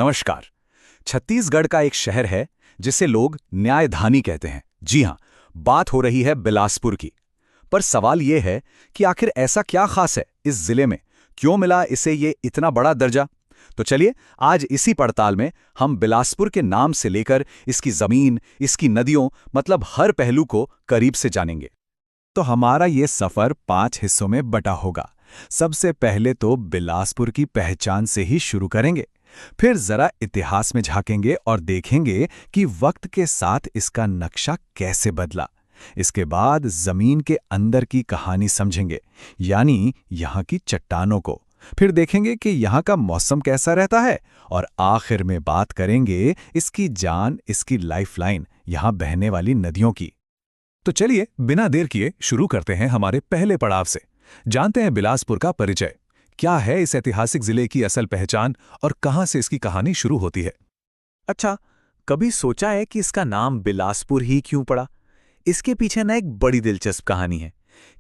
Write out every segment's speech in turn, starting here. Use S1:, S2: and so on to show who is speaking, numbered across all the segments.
S1: नमस्कार। छत्तीसगढ़ का एक शहर है जिसे लोग न्यायधानी कहते हैं। जी हां, बात हो रही है बिलासपुर की। पर सवाल यह है कि आखिर ऐसा क्या खास है इस जिले में, क्यों मिला इसे ये इतना बड़ा दर्जा। तो चलिए आज इसी पड़ताल में हम बिलासपुर के नाम से लेकर इसकी जमीन, इसकी नदियों, मतलब हर पहलू को करीब से जानेंगे। तो हमारा ये सफर 5 हिस्सों में बटा होगा। सबसे पहले तो बिलासपुर की पहचान से ही शुरू करेंगे, फिर जरा इतिहास में झांकेंगे और देखेंगे कि वक्त के साथ इसका नक्शा कैसे बदला। इसके बाद जमीन के अंदर की कहानी समझेंगे, यानी यहाँ की चट्टानों को। फिर देखेंगे कि यहाँ का मौसम कैसा रहता है, और आखिर में बात करेंगे इसकी जान, इसकी लाइफलाइन, यहाँ बहने वाली नदियों की। तो चलिए बिना देर किए शुरू करते हैं हमारे पहले पड़ाव से। जानते हैं बिलासपुर का परिचय। क्या है इस ऐतिहासिक जिले की असल पहचान और कहां से इसकी कहानी शुरू होती है?
S2: अच्छा, कभी सोचा है कि इसका नाम बिलासपुर ही क्यों पड़ा? इसके पीछे ना एक बड़ी दिलचस्प कहानी है।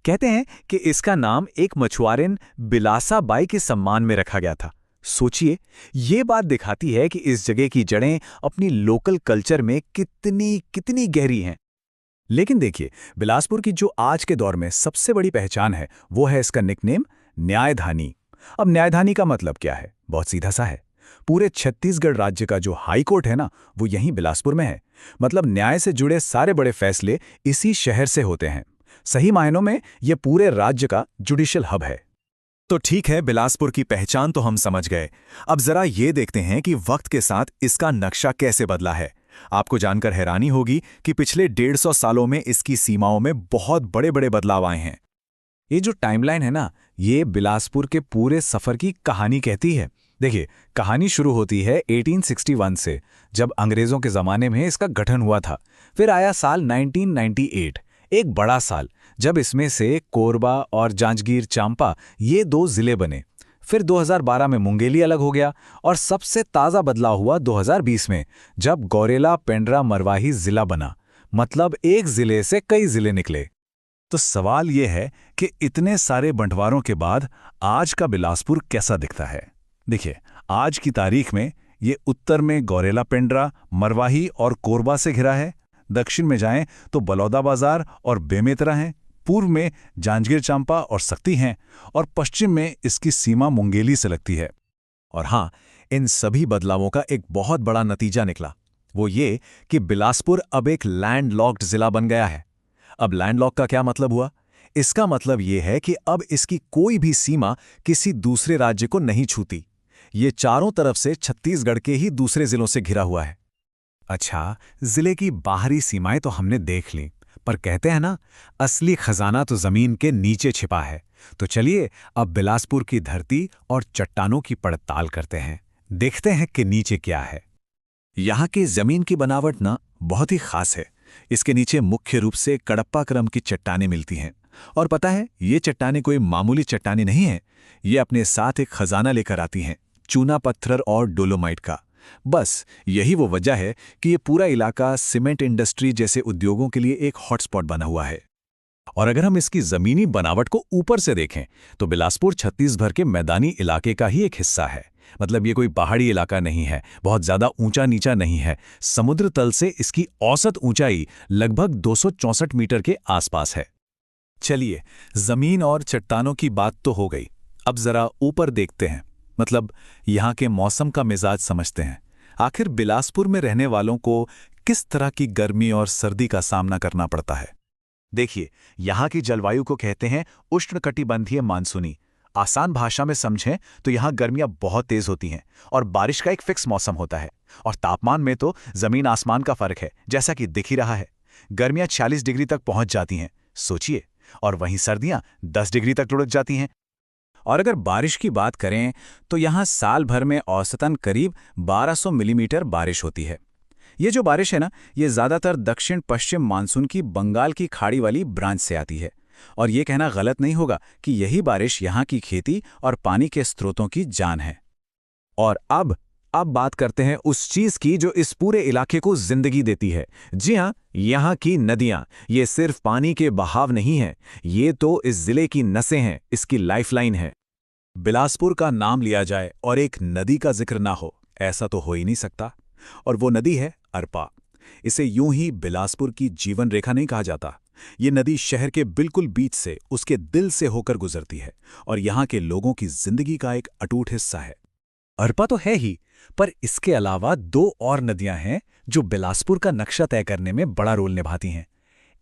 S2: कहते हैं कि इसका नाम एक मछुआरिन बिलासा बाई के सम्मान में रखा गया था। सोचिए, ये बात दिखाती है कि इस जगह की जड़ें अपनी लोकल कल्चर में कितनी कितनी गहरी हैं।
S1: लेकिन देखिए, बिलासपुर की जो आज के दौर में सबसे बड़ी पहचान है वो है इसका निकनेम न्यायधानी। अब न्यायधानी का मतलब क्या है? बहुत सीधा सा है। पूरे छत्तीसगढ़ राज्य का जो हाई कोर्ट है ना, वो यहीं बिलासपुर में है। मतलब न्याय से जुड़े सारे बड़े फैसले इसी शहर से होते हैं। सही मायनों में ये पूरे राज्य का जुडिशियल हब है। तो ठीक है, बिलासपुर की पहचान तो हम समझ गए। अब जरा ये देखते हैं कि वक्त के साथ इसका नक्शा कैसे बदला है। आपको जानकर हैरानी होगी कि पिछले 150 सालों में इसकी सीमाओं में बहुत बड़े बड़े बदलाव आए हैं। ये जो टाइमलाइन है ना, ये बिलासपुर के पूरे सफर की कहानी कहती है। देखिए, कहानी शुरू होती है 1861 से, जब अंग्रेजों के ज़माने में इसका गठन हुआ था। फिर आया साल 1998, एक बड़ा साल, जब इसमें से कोरबा और जांजगीर चांपा ये 2 जिले बने। फिर 2012 में मुंगेली अलग हो गया, और सबसे ताज़ा बदलाव हुआ 2020 में, जब गौरेला पेंड्रा मरवाही जिला बना। मतलब एक जिले से कई जिले निकले। तो सवाल ये है कि इतने सारे बंटवारों के बाद आज का बिलासपुर कैसा दिखता है। देखिए, आज की तारीख में ये उत्तर में गौरेला पेंड्रा, मरवाही और कोरबा से घिरा है। दक्षिण में जाएं तो बलौदाबाजार और बेमेतरा हैं। पूर्व में जांजगीर चांपा और सक्ती हैं, और पश्चिम में इसकी सीमा मुंगेली से लगती है। और हाँ, इन सभी बदलावों का एक बहुत बड़ा नतीजा निकला। वो ये कि बिलासपुर अब एक लैंडलॉक्ड जिला बन गया है। अब लैंडलॉक का क्या मतलब हुआ? इसका मतलब ये है कि अब इसकी कोई भी सीमा किसी दूसरे राज्य को नहीं छूती। ये चारों तरफ से छत्तीसगढ़ के ही दूसरे जिलों से घिरा हुआ है। अच्छा, जिले की बाहरी सीमाएं तो हमने देख ली, पर कहते हैं ना, असली खजाना तो जमीन के नीचे छिपा है। तो चलिए अब बिलासपुर की धरती और चट्टानों की पड़ताल करते हैं। देखते हैं कि नीचे क्या है। यहाँ की जमीन की बनावट ना बहुत ही खास है। इसके नीचे मुख्य रूप से कडप्पा क्रम की चट्टानें मिलती हैं। और पता है, ये चट्टानें कोई मामूली चट्टानें नहीं हैं। ये अपने साथ एक खजाना लेकर आती हैं, चूना पत्थर और डोलोमाइट का। बस यही वो वजह है कि ये पूरा इलाका सीमेंट इंडस्ट्री जैसे उद्योगों के लिए एक हॉटस्पॉट बना हुआ है। और अगर हम इसकी जमीनी बनावट को ऊपर से देखें तो बिलासपुर छत्तीसगढ़ के मैदानी इलाके का ही एक हिस्सा है। मतलब ये कोई पहाड़ी इलाका नहीं है, बहुत ज्यादा ऊंचा नीचा नहीं है। समुद्र तल से इसकी औसत ऊंचाई लगभग 264 मीटर के आसपास है। चलिए, जमीन और चट्टानों की बात तो हो गई। अब जरा ऊपर देखते हैं, मतलब यहाँ के मौसम का मिजाज समझते हैं। आखिर बिलासपुर में रहने वालों को किस तरह की गर्मी और सर्दी का सामना करना पड़ता है। देखिए, यहाँ की जलवायु को कहते हैं उष्णकटिबंधीय मानसूनी। आसान भाषा में समझें तो यहाँ गर्मियाँ बहुत तेज होती हैं और बारिश का एक फिक्स मौसम होता है। और तापमान में तो जमीन आसमान का फर्क है, जैसा कि दिख ही रहा है। गर्मियाँ 40 डिग्री तक पहुँच जाती हैं, सोचिए, और वहीं सर्दियाँ 10 डिग्री तक लुढ़क जाती हैं। और अगर बारिश की बात करें तो यहाँ साल भर में औसतन करीब 1200 मिलीमीटर बारिश होती है। ये जो बारिश है ना, ये ज़्यादातर दक्षिण पश्चिम मानसून की बंगाल की खाड़ी वाली ब्रांच से आती है। और ये कहना गलत नहीं होगा कि यही बारिश यहाँ की खेती और पानी के स्रोतों की जान है। और अब बात करते हैं उस चीज़ की जो इस पूरे इलाके को जिंदगी देती है। जी हाँ, यहाँ की नदियाँ। ये सिर्फ पानी के बहाव नहीं है, ये तो इस जिले की नसें हैं, इसकी लाइफलाइन है। बिलासपुर का नाम लिया जाए और एक नदी का जिक्र ना हो, ऐसा तो हो ही नहीं सकता। और वो नदी है अरपा। इसे यूं ही बिलासपुर की जीवन रेखा नहीं कहा जाता। ये नदी शहर के बिल्कुल बीच से, उसके दिल से होकर गुजरती है और यहाँ के लोगों की जिंदगी का एक अटूट हिस्सा है।
S2: अरपा तो है ही, पर इसके अलावा दो और नदियां हैं जो बिलासपुर का नक्शा तय करने में बड़ा रोल निभाती हैं।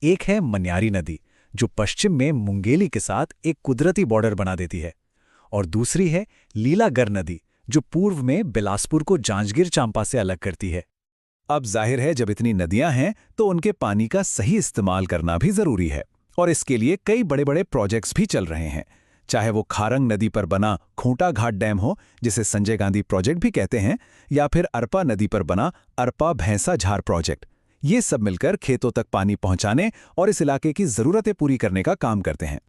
S2: एक है मन्यारी नदी, जो पश्चिम में मुंगेली के साथ एक कुदरती बॉर्डर बना देती है, और दूसरी है लीलागर नदी, जो पूर्व में बिलासपुर को जांजगीर चांपा से अलग करती है।
S1: अब जाहिर है, जब इतनी नदियां हैं तो उनके पानी का सही इस्तेमाल करना भी जरूरी है, और इसके लिए कई बड़े बड़े प्रोजेक्ट्स भी चल रहे हैं। चाहे वो खारंग नदी पर बना खूंटा घाट डैम हो, जिसे संजय गांधी प्रोजेक्ट भी कहते हैं, या फिर अरपा नदी पर बना अरपा भैंसा झार प्रोजेक्ट। ये सब मिलकर खेतों तक पानी पहुंचाने और इस इलाके की जरूरतें पूरी करने का काम करते हैं।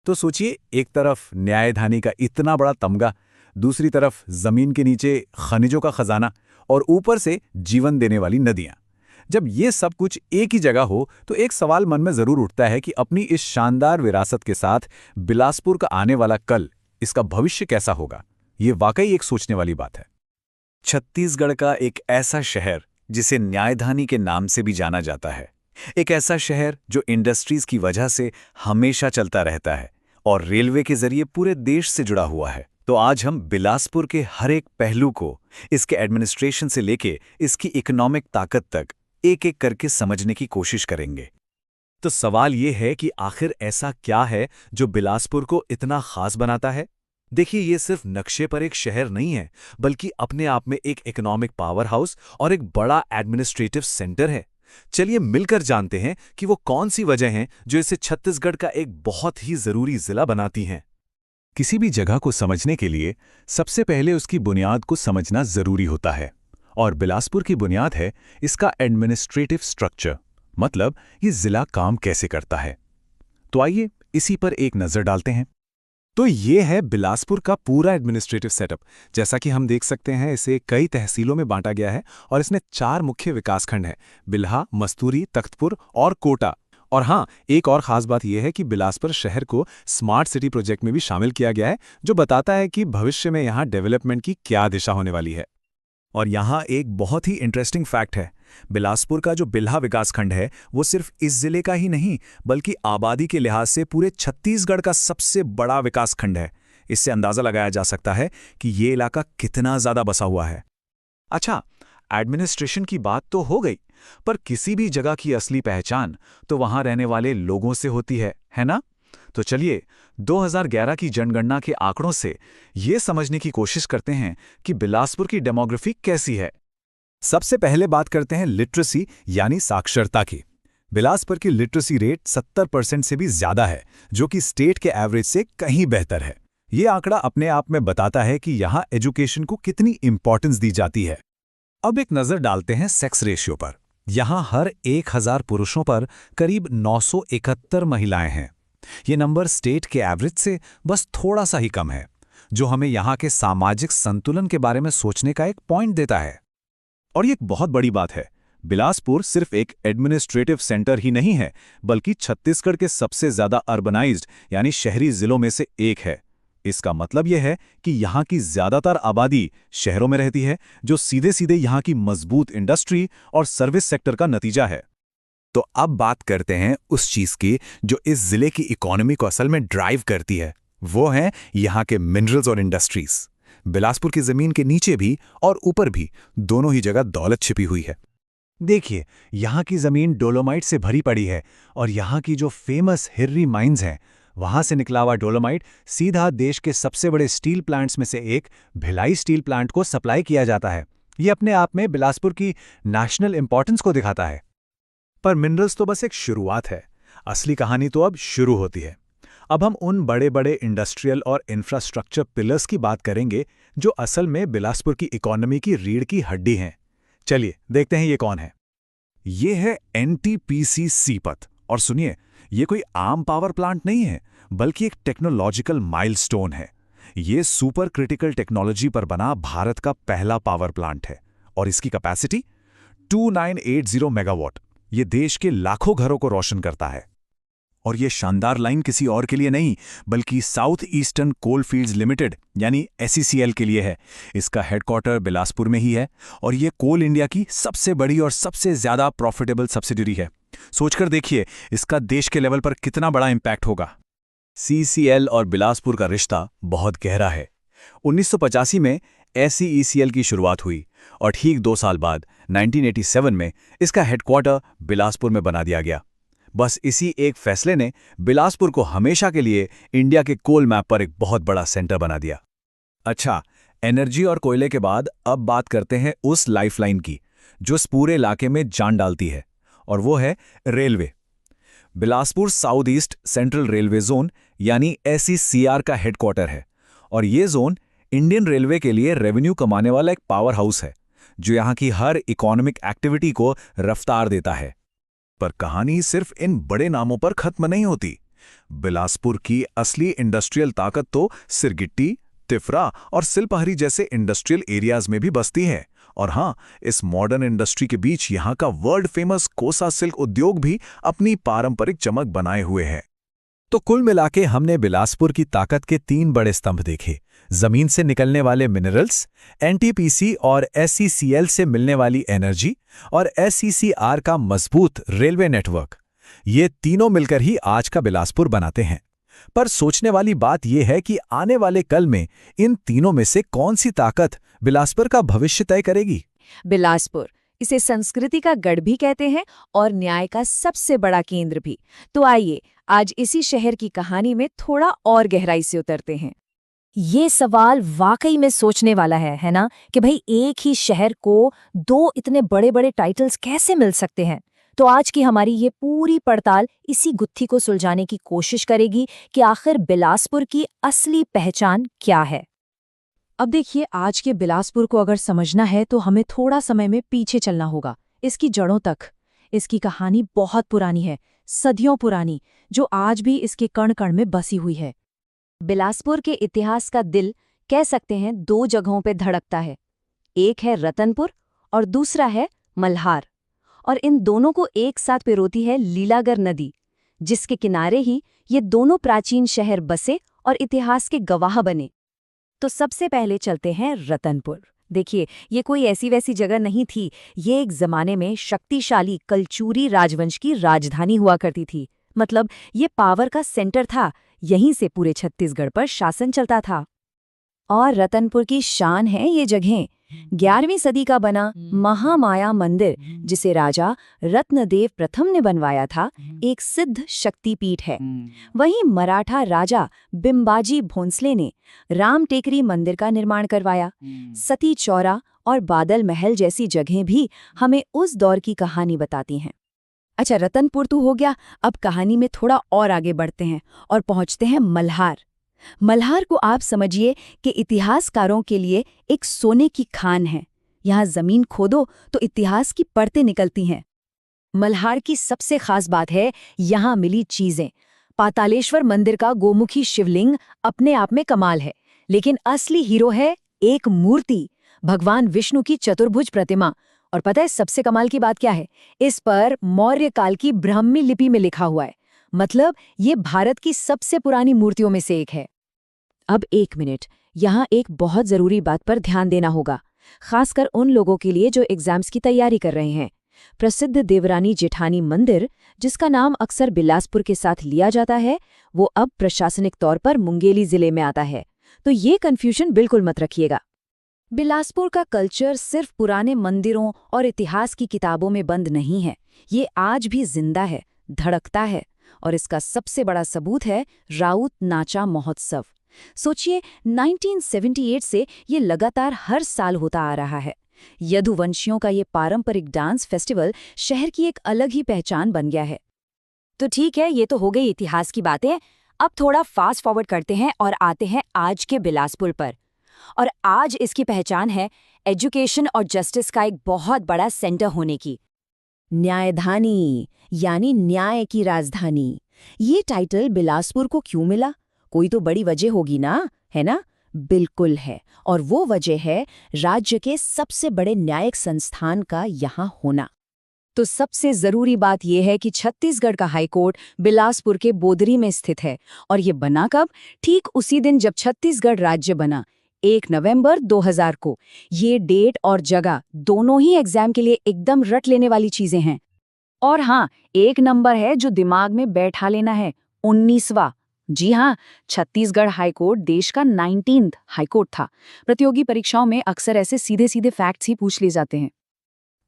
S2: तो सोचिए, एक तरफ न्यायधानी का इतना बड़ा तमगा, दूसरी तरफ जमीन के नीचे खनिजों का खजाना, और ऊपर से जीवन देने वाली नदियां। जब ये सब कुछ एक ही जगह हो तो एक सवाल मन में जरूर उठता है कि अपनी इस शानदार विरासत के साथ बिलासपुर का आने वाला कल, इसका भविष्य कैसा होगा। ये वाकई एक सोचने वाली बात है। छत्तीसगढ़ का एक ऐसा शहर जिसे न्यायधानी के नाम से भी जाना जाता है, एक ऐसा शहर जो इंडस्ट्रीज की वजह से हमेशा चलता रहता है और रेलवे के जरिए पूरे देश से जुड़ा हुआ है। तो आज हम बिलासपुर के हर एक पहलू को, इसके एडमिनिस्ट्रेशन से लेके इसकी इकोनॉमिक ताकत तक, एक एक करके समझने की कोशिश करेंगे। तो सवाल ये है कि आखिर ऐसा क्या है जो बिलासपुर को इतना खास बनाता है। देखिए, ये सिर्फ नक्शे पर एक शहर नहीं है, बल्कि अपने आप में एक इकोनॉमिक पावर हाउस और एक बड़ा एडमिनिस्ट्रेटिव सेंटर है। चलिए मिलकर जानते हैं कि वो कौन सी वजह हैं जो इसे छत्तीसगढ़ का एक बहुत ही जरूरी जिला बनाती हैं।
S1: किसी भी जगह को समझने के लिए सबसे पहले उसकी बुनियाद को समझना जरूरी होता है, और बिलासपुर की बुनियाद है इसका एडमिनिस्ट्रेटिव स्ट्रक्चर, मतलब ये जिला काम कैसे करता है। तो आइए इसी पर एक नजर डालते हैं। तो ये है बिलासपुर का पूरा एडमिनिस्ट्रेटिव सेटअप। जैसा कि हम देख सकते हैं, इसे कई तहसीलों में बांटा गया है और इसमें 4 मुख्य विकासखंड हैं: बिल्हा, मस्तूरी, तख्तपुर और कोटा। और हाँ, एक और खास बात यह है कि बिलासपुर शहर को स्मार्ट सिटी प्रोजेक्ट में भी शामिल किया गया है, जो बताता है कि भविष्य में यहाँ डेवलपमेंट की क्या दिशा होने वाली है। और यहाँ एक बहुत ही इंटरेस्टिंग फैक्ट है। बिलासपुर का जो बिल्हा विकासखंड है, वो सिर्फ इस जिले का ही नहीं, बल्कि आबादी के लिहाज से पूरे छत्तीसगढ़ का सबसे बड़ा विकासखंड है। इससे अंदाजा लगाया जा सकता है कि ये इलाका कितना ज्यादा बसा हुआ है। अच्छा, एडमिनिस्ट्रेशन की बात तो हो गई, पर किसी भी जगह की असली पहचान तो वहां रहने वाले लोगों से होती है ना? तो चलिए 2011 की जनगणना के आंकड़ों से ये समझने की कोशिश करते हैं कि बिलासपुर की डेमोग्राफी कैसी है। सबसे पहले बात करते हैं लिटरेसी यानी साक्षरता की। बिलासपुर की लिटरेसी रेट 70% से भी ज्यादा है, जो कि स्टेट के एवरेज से कहीं बेहतर है। ये आंकड़ा अपने आप में बताता है कि यहाँ एजुकेशन को कितनी इंपॉर्टेंस दी जाती है। अब एक नजर डालते हैं सेक्स रेशियो पर। यहाँ हर 1000 पुरुषों पर करीब 971 महिलाएं हैं। ये नंबर स्टेट के एवरेज से बस थोड़ा सा ही कम है, जो हमें यहाँ के सामाजिक संतुलन के बारे में सोचने का एक पॉइंट देता है। और ये एक बहुत बड़ी बात है, बिलासपुर सिर्फ एक एडमिनिस्ट्रेटिव सेंटर ही नहीं है, बल्कि छत्तीसगढ़ के सबसे ज्यादा अर्बनाइज्ड यानी शहरी जिलों में से एक है। इसका मतलब यह है कि यहाँ की ज्यादातर आबादी शहरों में रहती है, जो सीधे सीधे यहाँ की मजबूत इंडस्ट्री और सर्विस सेक्टर का नतीजा है। तो अब बात करते हैं उस चीज की जो इस जिले की इकोनॉमी को असल में ड्राइव करती है। वो है यहाँ के मिनरल्स और इंडस्ट्रीज। बिलासपुर की जमीन के नीचे भी और ऊपर भी दोनों ही जगह दौलत छिपी हुई है। देखिए, यहाँ की जमीन डोलोमाइट से भरी पड़ी है, और यहाँ की जो फेमस हिर्री माइंस हैं, वहां से निकला हुआ डोलोमाइट सीधा देश के सबसे बड़े स्टील प्लांट्स में से एक भिलाई स्टील प्लांट को सप्लाई किया जाता है। ये अपने आप में बिलासपुर की नेशनल इंपॉर्टेंस को दिखाता है। पर मिनरल्स तो बस एक शुरुआत है, असली कहानी तो अब शुरू होती है। अब हम उन बड़े बड़े इंडस्ट्रियल और इंफ्रास्ट्रक्चर पिलर्स की बात करेंगे जो असल में बिलासपुर की इकोनॉमी की रीढ़ की हड्डी हैं। चलिए देखते हैं ये कौन है। ये है एनटीपीसी सीपत। और सुनिए, ये कोई आम पावर प्लांट नहीं है, बल्कि एक टेक्नोलॉजिकल माइलस्टोन है। ये सुपर क्रिटिकल टेक्नोलॉजी पर बना भारत का पहला पावर प्लांट है, और इसकी कैपेसिटी 2980 मेगावाट। ये देश के लाखों घरों को रोशन करता है। और ये शानदार लाइन किसी और के लिए नहीं, बल्कि साउथ ईस्टर्न कोल फील्ड्स लिमिटेड यानी SECL के लिए है। इसका हेडक्वार्टर बिलासपुर में ही है और ये कोल इंडिया की सबसे बड़ी और सबसे ज़्यादा प्रॉफिटेबल सब्सिडरी है। सोचकर देखिए इसका देश के लेवल पर कितना बड़ा इम्पैक्ट होगा। CCL और बिलासपुर का रिश्ता बहुत गहरा है। 1985 में SECL की शुरुआत हुई और ठीक 2 साल बाद 1987 में इसका हेडक्वार्टर बिलासपुर में बना दिया गया। बस इसी एक फैसले ने बिलासपुर को हमेशा के लिए इंडिया के कोल मैप पर एक बहुत बड़ा सेंटर बना दिया। अच्छा, एनर्जी और कोयले के बाद अब बात करते हैं उस लाइफलाइन की जो इस पूरे इलाके में जान डालती है, और वो है railway. Bilaspur south east central railway zone यानी SECR का हेडक्वार्टर है और ये जोन इंडियन रेलवे के लिए रेवेन्यू कमाने वाला एक पावर हाउस है जो यहाँ की हर इकोनॉमिक एक्टिविटी को रफ्तार देता है। पर कहानी सिर्फ इन बड़े नामों पर खत्म नहीं होती। बिलासपुर की असली इंडस्ट्रियल ताकत तो सिरगिट्टी, तिफरा और सिलपहरी जैसे इंडस्ट्रियल एरियाज में भी बसती है। और हाँ, इस मॉडर्न इंडस्ट्री के बीच यहाँ का वर्ल्ड फेमस कोसा सिल्क उद्योग भी अपनी पारंपरिक चमक बनाए हुए है। तो कुल मिलाके हमने बिलासपुर की ताकत के 3 बड़े स्तंभ देखे: जमीन से निकलने वाले मिनरल्स, NTPC और SECL से मिलने वाली एनर्जी और SECR का मजबूत रेलवे नेटवर्क। ये तीनों मिलकर ही आज का बिलासपुर बनाते हैं। पर सोचने वाली बात यह है कि आने वाले कल में इन तीनों में से कौन सी ताकत बिलासपुर का भविष्य तय करेगी।
S3: बिलासपुर, इसे संस्कृति का गढ़ भी कहते हैं और न्याय का सबसे बड़ा केंद्र भी। तो आइए आज इसी शहर की कहानी में थोड़ा और गहराई से उतरते हैं।
S4: ये सवाल वाकई में सोचने वाला है ना, कि भाई एक ही शहर को 2 इतने बड़े बड़े टाइटल्स कैसे मिल सकते हैं। तो आज की हमारी ये पूरी पड़ताल इसी गुत्थी को सुलझाने की कोशिश करेगी कि आखिर बिलासपुर की असली पहचान क्या है।
S3: अब देखिए, आज के बिलासपुर को अगर समझना है तो हमें थोड़ा समय में पीछे चलना होगा, इसकी जड़ों तक। इसकी कहानी बहुत पुरानी है, सदियों पुरानी, जो आज भी इसके कण कण में बसी हुई है।
S4: बिलासपुर के इतिहास का दिल कह सकते हैं 2 जगहों पे धड़कता है। एक है रतनपुर और दूसरा है मल्हार। और इन दोनों को एक साथ पिरोती है लीलागर नदी, जिसके किनारे ही ये दोनों प्राचीन शहर बसे और इतिहास के गवाह बने। तो सबसे पहले चलते हैं रतनपुर। देखिए, ये कोई ऐसी वैसी जगह नहीं थी। ये एक जमाने में शक्तिशाली कलचूरी राजवंश की राजधानी हुआ करती थी। मतलब ये पावर का सेंटर था, यहीं से पूरे छत्तीसगढ़ पर शासन चलता था। और रतनपुर की शान है ये जगह। 11वीं सदी का बना महामाया मंदिर, जिसे राजा रत्नदेव प्रथम ने बनवाया था, एक सिद्ध शक्तिपीठ है। वहीं मराठा राजा बिंबाजी भोंसले ने राम टेकरी मंदिर का निर्माण करवाया। सती चौरा और बादल महल जैसी जगहें भी हमें उस दौर की कहानी बताती हैं।
S3: अच्छा, रतनपुर तो हो गया। अब कहानी में थोड़ा और आगे बढ़ते हैं और पहुंचते हैं मल्हार। मल्हार को आप समझिए कि इतिहासकारों के लिए एक सोने की खान है। यहाँ जमीन खोदो तो इतिहास की परतें निकलती हैं। मल्हार की सबसे खास बात है यहाँ मिली चीजें। पातालेश्वर मंदिर का गोमुखी शिवलिंग अपने आप में कमाल है, लेकिन असली हीरो है एक मूर्ति, भगवान विष्णु की चतुर्भुज प्रतिमा। और पता है सबसे कमाल की बात क्या है? इस पर मौर्य काल की ब्राह्मी लिपि में लिखा हुआ है। मतलब ये भारत की सबसे पुरानी मूर्तियों में से एक है। अब एक मिनट, यहाँ एक बहुत जरूरी बात पर ध्यान देना होगा, खासकर उन लोगों के लिए जो एग्जाम्स की तैयारी कर रहे हैं। प्रसिद्ध देवरानी जेठानी मंदिर, जिसका नाम अक्सर बिलासपुर के साथ लिया जाता है, वो अब प्रशासनिक तौर पर मुंगेली जिले में आता है। तो ये कंफ्यूजन बिल्कुल मत रखिएगा। बिलासपुर का कल्चर सिर्फ पुराने मंदिरों और इतिहास की किताबों में बंद नहीं है। ये आज भी जिंदा है, धड़कता है। और इसका सबसे बड़ा सबूत है राउत नाचा महोत्सव। सोचिए, 1978 से ये लगातार हर साल होता आ रहा है। यदुवंशियों का ये पारंपरिक डांस फेस्टिवल शहर की एक अलग ही पहचान बन गया है।
S4: तो ठीक है, ये तो हो गई इतिहास की बातें। अब थोड़ा फास्ट फॉरवर्ड करते हैं और आते हैं आज के बिलासपुर पर। और आज इसकी पहचान है एजुकेशन और जस्टिस का एक बहुत बड़ा सेंटर होने की।
S3: न्यायधानी यानी न्याय की राजधानी। ये टाइटल बिलासपुर को क्यों मिला? कोई तो बड़ी वजह होगी ना, है ना? बिल्कुल है। और वो वजह है राज्य के सबसे बड़े न्यायिक संस्थान का यहाँ होना।
S4: तो सबसे जरूरी बात यह है कि छत्तीसगढ़ का हाईकोर्ट बिलासपुर के बोदरी में स्थित है। और ये बना कब? ठीक उसी दिन जब छत्तीसगढ़ राज्य बना, 1 नवंबर 2000 को। ये डेट और जगह दोनों ही एग्जाम के लिए एकदम रट लेने वाली चीजें हैं। और हाँ, एक नंबर है जो दिमाग में बैठा लेना है, 19वां। जी हाँ, छत्तीसगढ़ हाईकोर्ट देश का 19th हाईकोर्ट था। प्रतियोगी परीक्षाओं में अक्सर ऐसे सीधे सीधे फैक्ट्स ही पूछ लिए जाते हैं।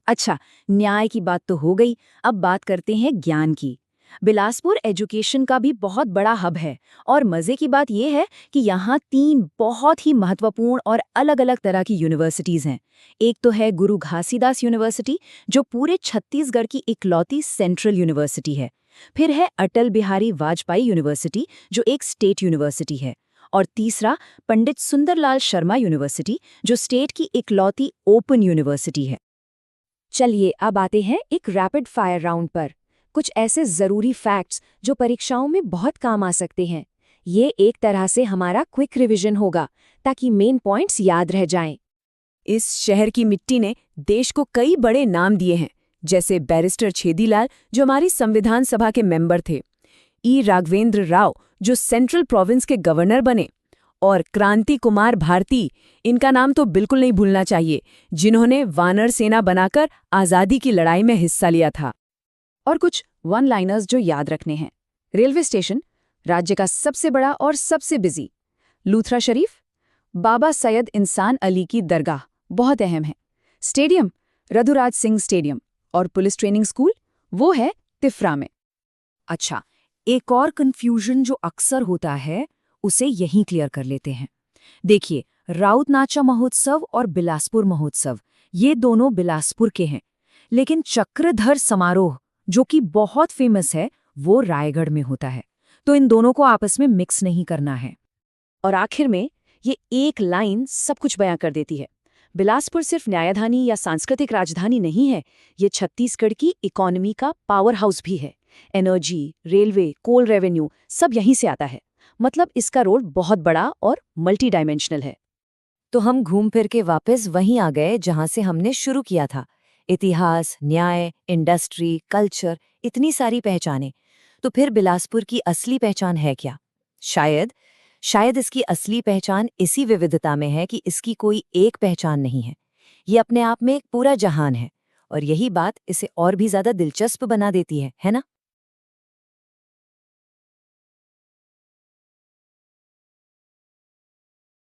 S4: अच्छा, न्याय की बात तो हो गई, अब बात करते हैं ज्ञान की। बिलासपुर एजुकेशन का भी बहुत बड़ा हब है, और मजे की बात यह है कि यहाँ 3 बहुत ही महत्वपूर्ण और अलग-अलग तरह की यूनिवर्सिटीज हैं। एक तो है गुरु घासीदास यूनिवर्सिटी, जो पूरे छत्तीसगढ़ की इकलौती सेंट्रल यूनिवर्सिटी है। फिर है अटल बिहारी वाजपेयी यूनिवर्सिटी, जो एक स्टेट यूनिवर्सिटी है। और तीसरा पंडित सुंदरलाल शर्मा यूनिवर्सिटी, जो स्टेट की इकलौती ओपन यूनिवर्सिटी है। चलिए अब आते हैं एक रैपिड फायर राउंड पर। कुछ ऐसे जरूरी फैक्ट्स जो परीक्षाओं में बहुत काम आ सकते हैं। ये एक तरह से हमारा क्विक रिवीजन होगा, ताकि मेन पॉइंट्स याद रह जाएं।
S3: इस शहर की मिट्टी ने देश को कई बड़े नाम दिए हैं, जैसे बैरिस्टर छेदीलाल, जो हमारी संविधान सभा के मेंबर थे, ई राघवेंद्र राव, जो सेंट्रल प्रोविंस के गवर्नर बने, और क्रांति कुमार भारती, इनका नाम तो बिल्कुल नहीं भूलना चाहिए, जिन्होंने वानर सेना बनाकर आज़ादी की लड़ाई में हिस्सा लिया था। और कुछ वन लाइनर्स जो याद रखने हैं। रेलवे स्टेशन, राज्य का सबसे बड़ा और सबसे बिजी। लूथरा शरीफ, बाबा सैयद इंसान अली की दरगाह, बहुत अहम है। Stadium, Raghuraj Singh stadium. और पुलिस ट्रेनिंग स्कूल, वो है तिफरा में। अच्छा, एक और कंफ्यूजन जो अक्सर होता है, उसे यहीं क्लियर कर लेते हैं। देखिए, राउत नाचा महोत्सव और बिलासपुर महोत्सव, ये दोनों बिलासपुर के हैं, लेकिन चक्रधर समारोह, जो कि बहुत फेमस है, वो रायगढ़ में होता है। तो इन दोनों को आपस में मिक्स नहीं करना है। और आखिर में ये एक लाइन सब कुछ बयां कर देती है। बिलासपुर सिर्फ न्यायधानी या सांस्कृतिक राजधानी नहीं है, ये छत्तीसगढ़ की इकोनॉमी का पावर हाउस भी है। एनर्जी, रेलवे, कोल रेवेन्यू सब यहीं से आता है। मतलब इसका रोल बहुत बड़ा और मल्टी डायमेंशनल है।
S4: तो हम घूम फिर के वापस वहीं आ गए जहां से हमने शुरू किया था। इतिहास, न्याय, इंडस्ट्री, कल्चर, इतनी सारी पहचानें। तो फिर बिलासपुर की असली पहचान है क्या? शायद इसकी असली पहचान इसी विविधता में है कि इसकी कोई एक पहचान नहीं है। ये अपने आप में एक पूरा जहान है, और यही बात इसे और भी ज्यादा दिलचस्प बना देती है ना?